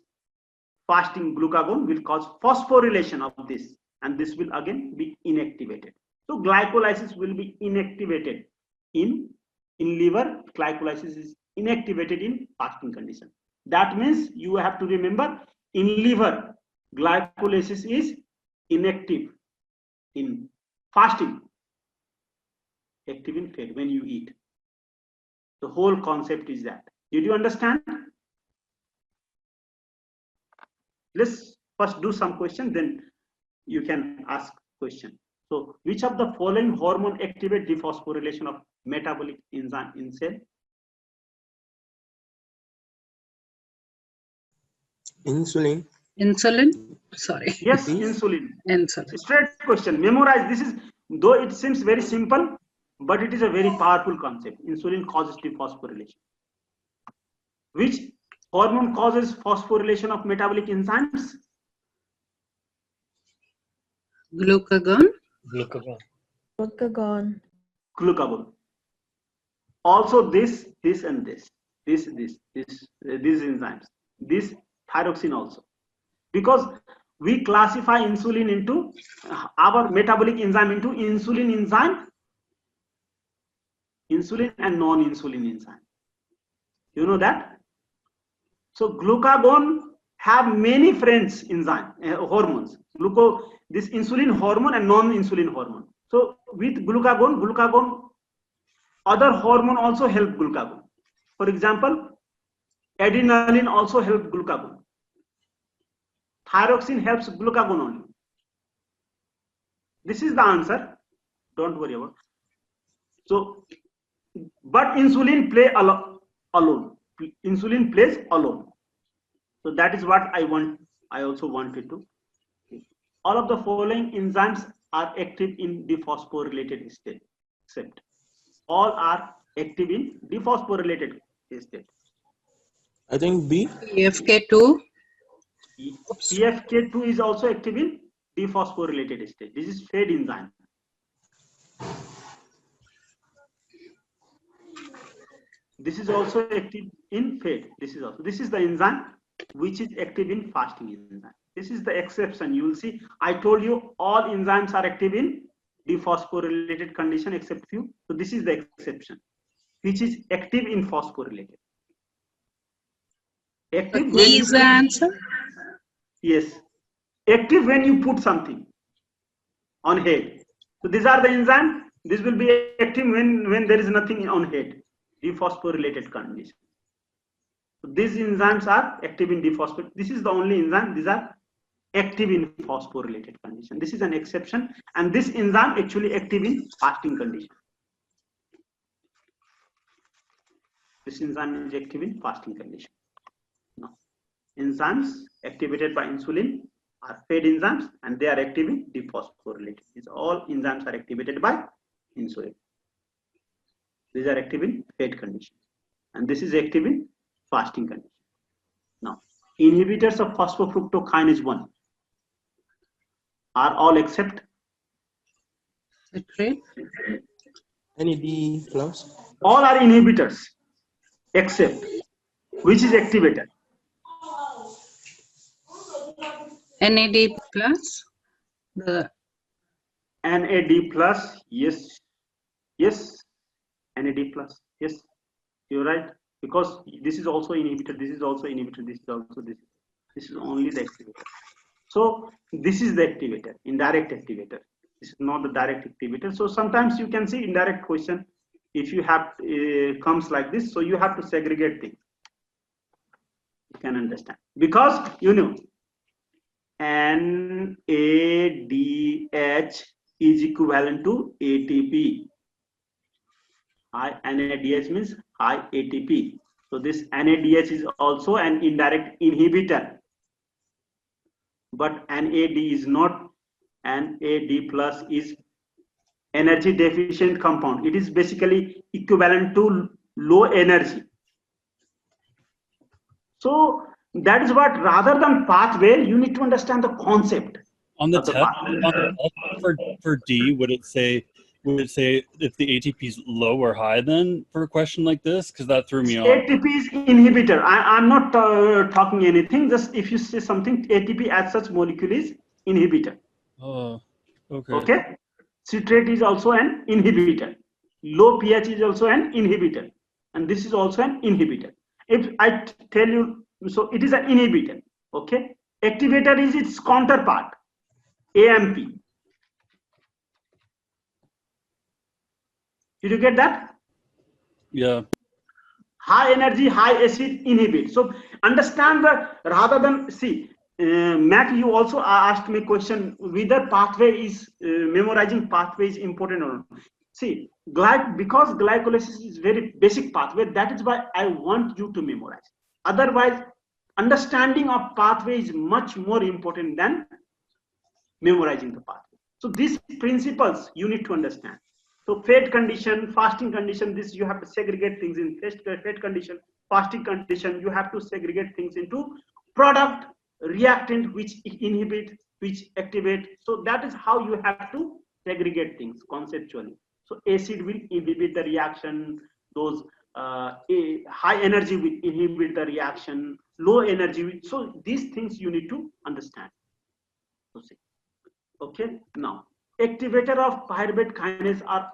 fasting glucagon will cause phosphorylation of this, and this will again be inactivated. So glycolysis will be inactivated in liver. Glycolysis is inactivated in fasting condition. That means you have to remember, in liver glycolysis is inactive, in fasting active in fat when you eat. The whole concept is that. Did you understand? Let's first do some question, then you can ask question. So which of the following hormone activate dephosphorylation of metabolic enzyme in cell? Insulin. Insulin? Sorry. Yes, insulin. Insulin. Straight question. Memorize. This is, though it seems very simple, but it is a very powerful concept. Insulin causes dephosphorylation. Which hormone causes phosphorylation of metabolic enzymes? Glucagon? Glucagon. Glucagon. Glucagon. Also this and this these enzymes, this thyroxine also, because we classify insulin into our metabolic enzyme into insulin and non-insulin enzyme. You know that? So glucagon have many friends enzyme hormones. This insulin hormone and non-insulin hormone. So with glucagon, other hormone also help glucagon. For example, adrenaline also help glucagon. Thyroxine helps glucagon only. This is the answer. Don't worry about it. So, but insulin play alone. Insulin plays alone. So that is what I also wanted to. All of the following enzymes are active in dephosphorylated state, except all are active in dephosphorylated state. I think B. PFK2? PFK2 is also active in dephosphorylated state. This is fed enzyme. This is also active in fed. This is the enzyme which is active in fasting enzyme. This is the exception. You will see, I told you all enzymes are active in dephosphorylated condition except few. So this is the exception, which is active in phosphorylated. Active when Is the answer? Yes. Active when you put something on head. So these are the enzymes. This will be active when there is nothing on head. Dephosphorylated condition. So these enzymes are active in dephosphorylated. This is the only enzyme. These are active in phosphorylated condition. This is an exception, and this enzyme actually active in fasting condition. This enzyme is active in fasting condition. Now, enzymes activated by insulin are fed enzymes, and they are active in dephosphorylated. These all enzymes are activated by insulin. These are active in fed condition, and this is active in fasting condition. Now, inhibitors of phosphofructokinase 1 are all except Citrate? NAD plus. all are inhibitors except which is activator. NAD plus? The NAD plus, yes, NAD plus, yes, you're right, because this is also inhibitor, this is also inhibitor, this is also this is only the activator. So this is the activator, indirect activator. This is not the direct activator. So sometimes you can see indirect question if you have comes like this. So you have to segregate things. You can understand, because you know NADH is equivalent to ATP. High NADH means high ATP. So this NADH is also an indirect inhibitor, but NAD is not. NAD plus is energy deficient compound. It is basically equivalent to low energy. So that is what, rather than pathway, you need to understand the concept On the of the test, pathway. for D, would would it say if the ATP is low or high then for a question like this? Because that threw me off. ATP is inhibitor. I'm not talking anything. Just if you say something, ATP as such molecule is inhibitor. Oh, okay. Okay. Citrate is also an inhibitor. Low pH is also an inhibitor, and this is also an inhibitor. If I tell you, so it is an inhibitor. Okay. Activator is its counterpart, AMP. Did you get that? Yeah. High energy, high acid inhibit. So understand that rather than see, Mac, you also asked me question whether pathway is memorizing pathway is important or not. See, because glycolysis is very basic pathway, that is why I want you to memorize. Otherwise, understanding of pathway is much more important than memorizing the pathway. So these principles you need to understand. So fed condition, fasting condition, this you have to segregate things in fed condition, fasting condition, you have to segregate things into product, reactant, which inhibit, which activate. So that is how you have to segregate things conceptually. So acid will inhibit the reaction, those high energy will inhibit the reaction, low energy. So these things you need to understand. Okay, now activator of pyruvate kinase are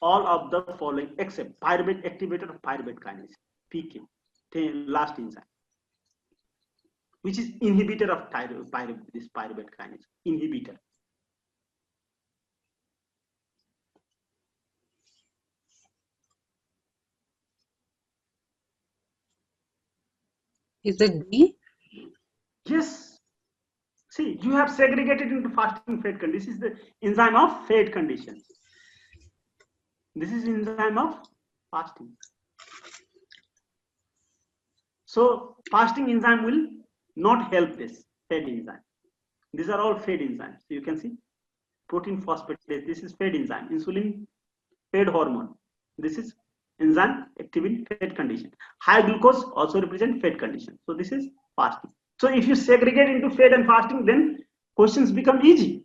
all of the following except pyruvate activator of pyruvate kinase, PK, last enzyme, which is inhibitor of this pyruvate kinase, inhibitor. Is it B? Yes. See, you have segregated into fasting fed condition. This is the enzyme of fed conditions. This is enzyme of fasting. So fasting enzyme will not help this fed enzyme. These are all fed enzymes. So you can see protein phosphatase. This is fed enzyme. Insulin fed hormone. This is enzyme active in fed condition. High glucose also represent fed condition. So this is fasting. So if you segregate into fed and fasting, then questions become easy.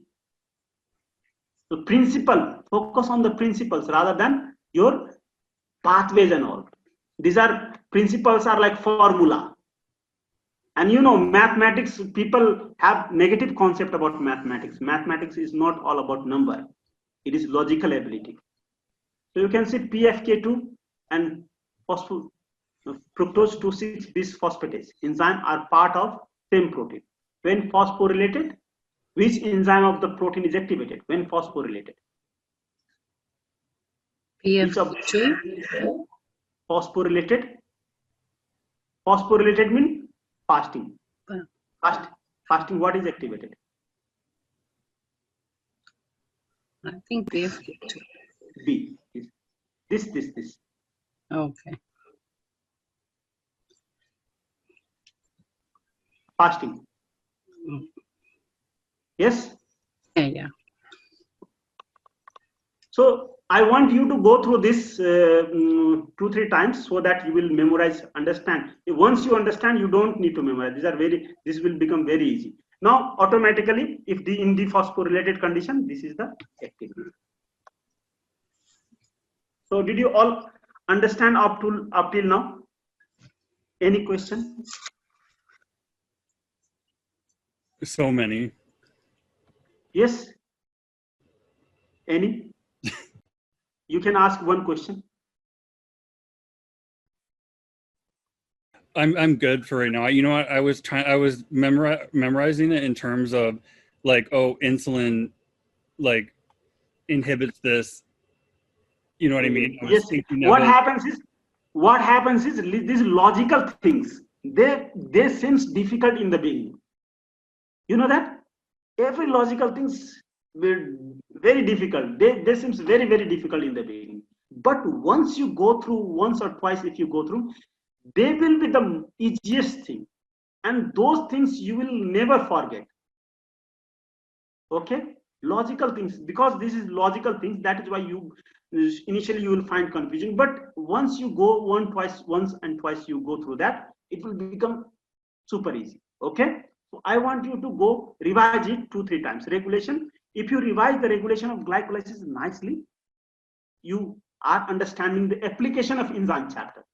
So principle, focus on the principles rather than your pathways and all. These are principles are like formula. And you know, mathematics, people have negative concept about mathematics. Mathematics is not all about number. It is logical ability. So you can see PFK2 and fructose 2,6 bisphosphatase enzyme are part of same protein. When phosphorylated, which enzyme of the protein is activated when phosphorylated? PF2. Phosphorylated. Phosphorylated means fasting. Fasting, what is activated? I think PFK2. B. This. Okay. Fasting. Yes? Yeah. So I want you to go through this 2-3 times so that you will memorize, understand. Once you understand, you don't need to memorize. This will become very easy. Now, automatically, if in the phosphorylated condition, this is the activity. So did you all understand up till now? Any question? So many. Yes? Any? You can ask one question. I'm good for right now. You know what? I was memorizing it in terms of like, oh, insulin like inhibits this. You know what I mean? I was Yes. What happens is these logical things, they seems difficult in the beginning. You know that? Every logical things very difficult. They seems very, very difficult in the beginning. But once you go through once or twice, if you go through, they will be the easiest thing. And those things you will never forget. Okay? Logical things, because this is logical things, that is why you initially you will find confusing. But once you go once and twice you go through that, it will become super easy. Okay? So I want you to go revise it 2-3 times. Regulation if you revise the regulation of glycolysis nicely, you are understanding the application of enzyme chapter.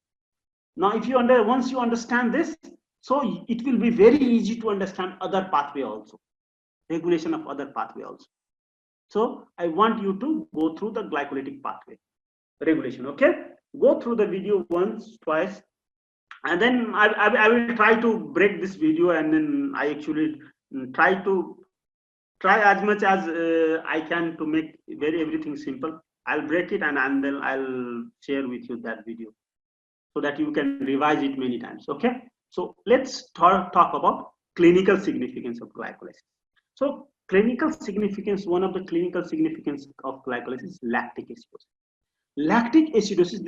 Now, if you once you understand this, so it will be very easy to understand other pathway also, regulation of other pathway also. So I want you to go through the glycolytic pathway regulation. Okay, go through the video once, twice, and then I will try to break this video, and then I actually try as much as I can to make everything simple. I'll break it, and then I'll share with you that video so that you can revise it many times. Okay, so let's talk about clinical significance of glycolysis. So clinical significance, one of the clinical significance of glycolysis is lactic acidosis. Lactic acidosis,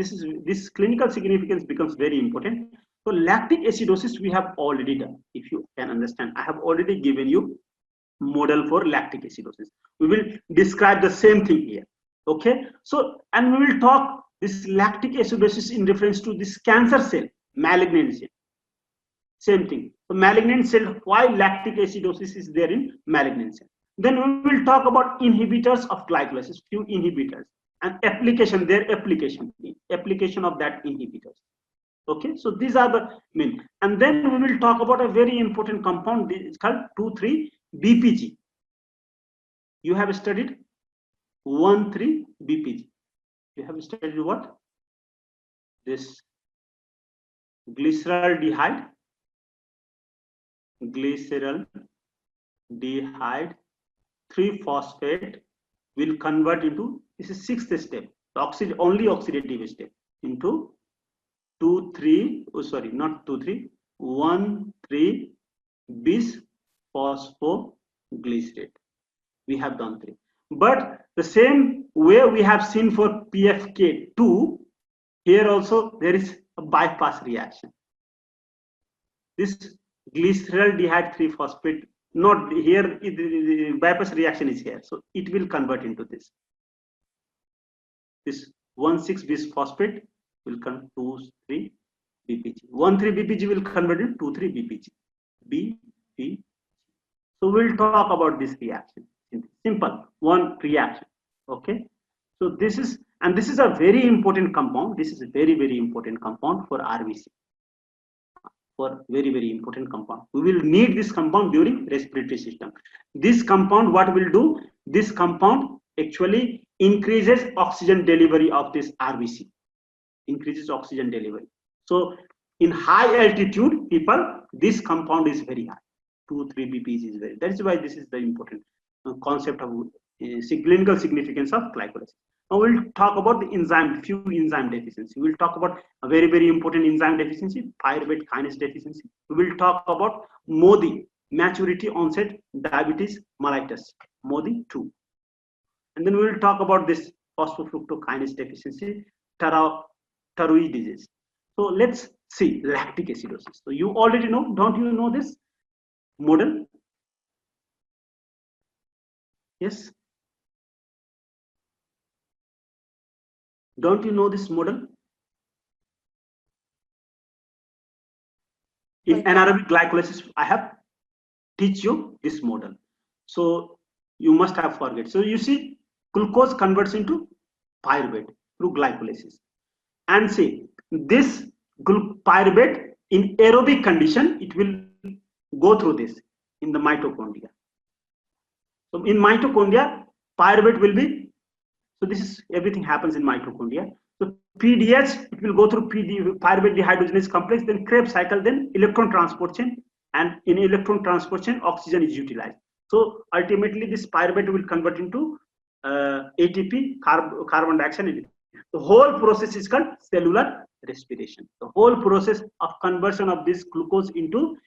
this clinical significance becomes very important. So lactic acidosis we have already done. If you can understand, I have already given you model for lactic acidosis. We will describe the same thing here. Okay, so and we will talk this lactic acidosis in reference to this cancer cell, malignant cell. Same thing. So malignant cell, why lactic acidosis is there in malignant cell. Then we will talk about inhibitors of glycolysis, few inhibitors, and application, their application of that inhibitors. Okay, so these are the main. And then we will talk about a very important compound. It's called 2,3-BPG. You have studied 1,3-BPG. You have studied what? This glyceraldehyde 3-phosphate will convert into, this is sixth step, only oxidative step, into 1,3-bisphosphoglycerate. We have done 3. But the same way we have seen for PFK2, here also there is a bypass reaction. This glyceraldehyde 3-phosphate, not here, the bypass reaction is here, so it will convert into this. This 1,6-bisphosphate will convert 2,3-BPG. 1,3-BPG will convert into 2,3-BPG. BP. So we'll talk about this reaction. Simple, one reaction. Okay. So this is a very important compound. This is a very, very important compound for RBC. For very, very important compound. We will need this compound during respiratory system. This compound, what will do? This compound actually increases oxygen delivery of this RBC. Increases oxygen delivery. So in high altitude people, this compound is very high. 2,3-BPG is very. That is why this is the important concept of clinical significance of glycolysis. Now we'll talk about the few enzyme deficiency. We'll talk about a very, very important enzyme deficiency, pyruvate kinase deficiency. We will talk about MODY, maturity onset diabetes mellitus, MODY 2. And then we will talk about this phosphofructokinase deficiency, Tarui disease. So let's see lactic acidosis. So you already know, don't you know this model? Yes. Don't you know this model? In anaerobic glycolysis, I have teach you this model. So you must have forget. So you see, glucose converts into pyruvate through glycolysis. And see, this pyruvate in aerobic condition, it will go through this in the mitochondria. So in mitochondria, pyruvate will be, so this is everything happens in mitochondria. So PDH, it will go through pyruvate dehydrogenase complex, then Krebs cycle, then electron transport chain, and in electron transport chain, oxygen is utilized. So ultimately, this pyruvate will convert into ATP, carbon dioxide. The whole process is called cellular respiration. The whole process of conversion of this glucose into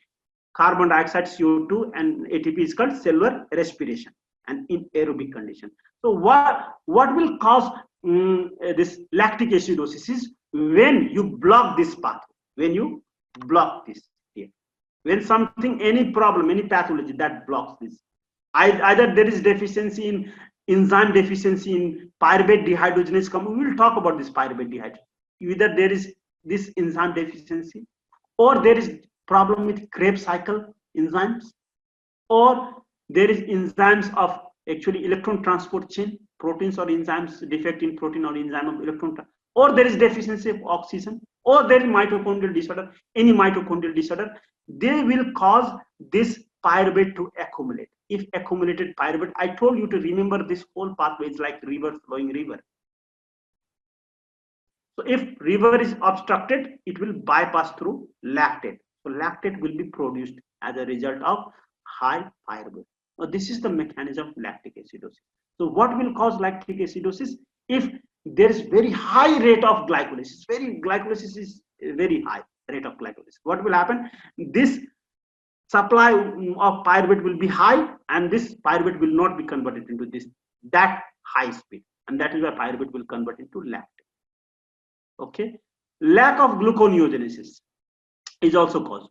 carbon dioxide, CO2, and ATP is called cellular respiration, and in aerobic condition. So what will cause this lactic acidosis is when you block this path, when you block this here, when something, any problem, any pathology that blocks this, either there is deficiency in enzyme deficiency in pyruvate dehydrogenase complex. We will talk about this pyruvate dehydrogenase. Either there is this enzyme deficiency, or there is problem with Krebs cycle enzymes, or there is enzymes of actually electron transport chain, proteins or enzymes defect in protein or enzyme of electron, or there is deficiency of oxygen, or there is mitochondrial disorder, any mitochondrial disorder, they will cause this pyruvate to accumulate. If accumulated pyruvate, I told you to remember this whole pathway is like river, flowing river. So if river is obstructed, it will bypass through lactate. So lactate will be produced as a result of high pyruvate. So this is the mechanism of lactic acidosis. So what will cause lactic acidosis? If there is very high rate of glycolysis, glycolysis is very high rate of glycolysis. What will happen? This supply of pyruvate will be high, and this pyruvate will not be converted into that high speed, and that is why pyruvate will convert into lactate. Okay, lack of gluconeogenesis is also cause,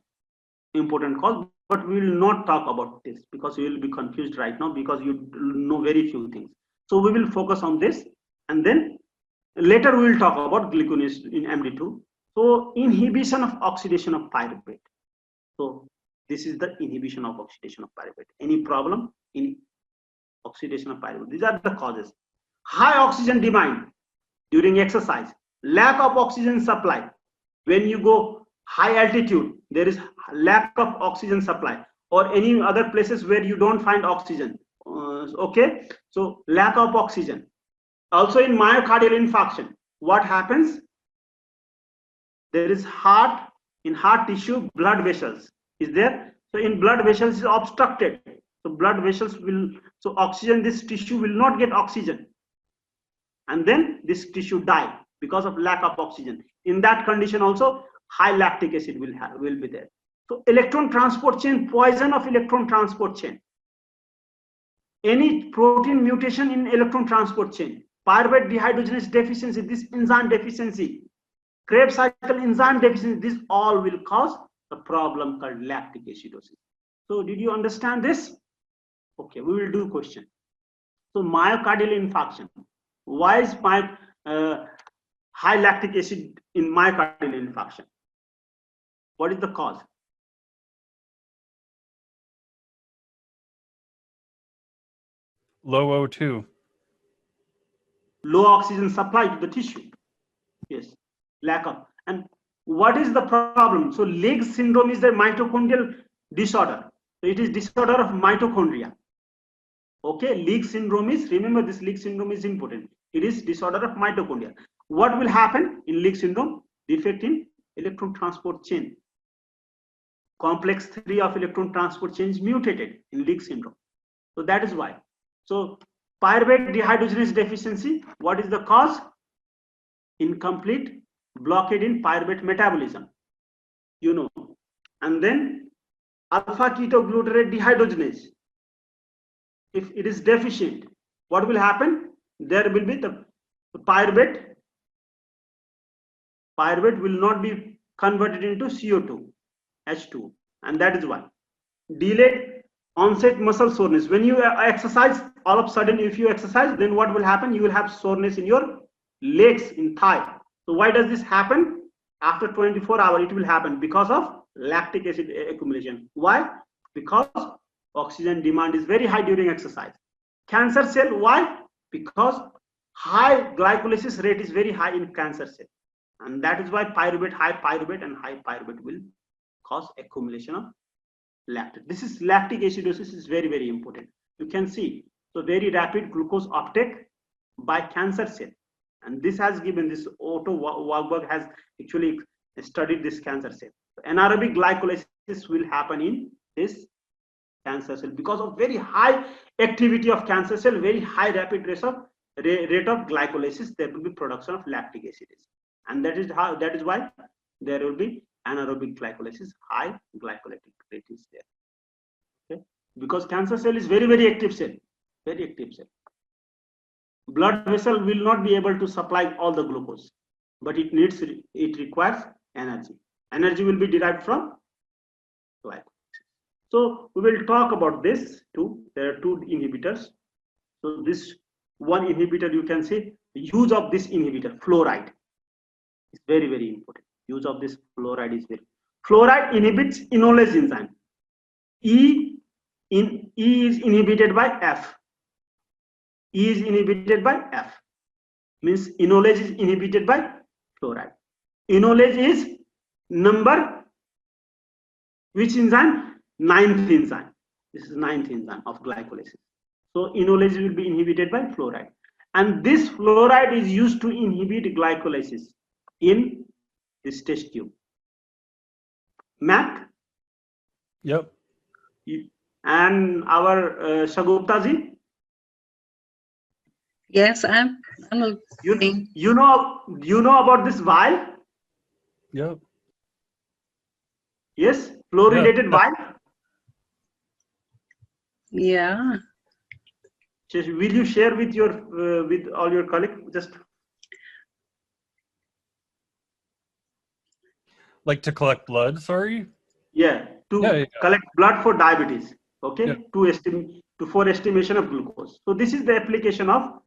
important cause, but we will not talk about this because you will be confused right now because you know very few things. So we will focus on this, and then later we will talk about gluconeogenesis in MD2. So inhibition of oxidation of pyruvate. So this is the inhibition of oxidation of pyruvate. Any problem in oxidation of pyruvate? These are the causes. High oxygen demand during exercise. Lack of oxygen supply. When you go high altitude, there is lack of oxygen supply, or any other places where you don't find oxygen. Okay, so lack of oxygen. Also in myocardial infarction, what happens? There is in heart tissue, blood vessels is there. So in blood vessels is obstructed. So blood vessels so oxygen, this tissue will not get oxygen, and then this tissue die because of lack of oxygen. In that condition also, high lactic acid will be there. So electron transport chain, poison of electron transport chain. Any protein mutation in electron transport chain, pyruvate dehydrogenase deficiency, this enzyme deficiency, Krebs cycle enzyme deficiency, this all will cause a problem called lactic acidosis. So did you understand this? Okay, we will do question. So myocardial infarction. Why is high lactic acid in myocardial infarction? What is the cause? Low O2. Low oxygen supply to the tissue. Yes, lack of. And what is the problem? So Leg syndrome is the mitochondrial disorder. So it is disorder of mitochondria. Okay, Leg syndrome is, remember this Leg syndrome is important. It is disorder of mitochondria. What will happen in Leg syndrome? Defect in electron transport chain. Complex 3 of electron transport chain is mutated in Leg syndrome. So that is why. So pyruvate dehydrogenase deficiency, what is the cause? Incomplete blockade in pyruvate metabolism, you know. And then alpha ketoglutarate dehydrogenase, if it is deficient, what will happen? There will be the pyruvate will not be converted into CO2, H2, and that is why. Delayed onset muscle soreness. When you exercise, all of a sudden if you exercise, then what will happen? You will have soreness in your legs, in thigh. So why does this happen? After 24 hours it will happen because of lactic acid accumulation. Why? Because oxygen demand is very high during exercise. Cancer cell, why? Because high glycolysis rate is very high in cancer cell, and that is why high pyruvate will cause accumulation of lactate. This is lactic acidosis is very, very important. You can see, so very rapid glucose uptake by cancer cell, and this has given, this Otto Warburg has actually studied this cancer cell. So anaerobic glycolysis will happen in this cancer cell because of very high activity of cancer cell, very high rapid rate of glycolysis. There will be production of lactic acid, and that is why there will be anaerobic glycolysis, high glycolytic rate is there. Okay, because cancer cell is very, very active cell, very active cell. Blood vessel will not be able to supply all the glucose, but it requires energy. Energy will be derived from glycolysis. So we will talk about this too. There are two inhibitors. So this one inhibitor, you can see the use of this inhibitor, fluoride, is very, very important. Use of this fluoride is very. Fluoride inhibits enolase enzyme. E is inhibited by F. E is inhibited by F. Means enolase is inhibited by fluoride. Enolase is number which enzyme? Ninth enzyme. This is ninth enzyme of glycolysis. So enolase will be inhibited by fluoride. And this fluoride is used to inhibit glycolysis in this test tube. Mac? Yep. And our Shagupta ji? Yes, I'm You know about this vial? Yep. Yes, fluoridated vial. yeah. Just, will you share with your with all your colleagues? Just Like to collect blood, sorry? yeah, to Yeah. collect blood for diabetes. Okay, Yeah. for estimation of glucose. So this is the application of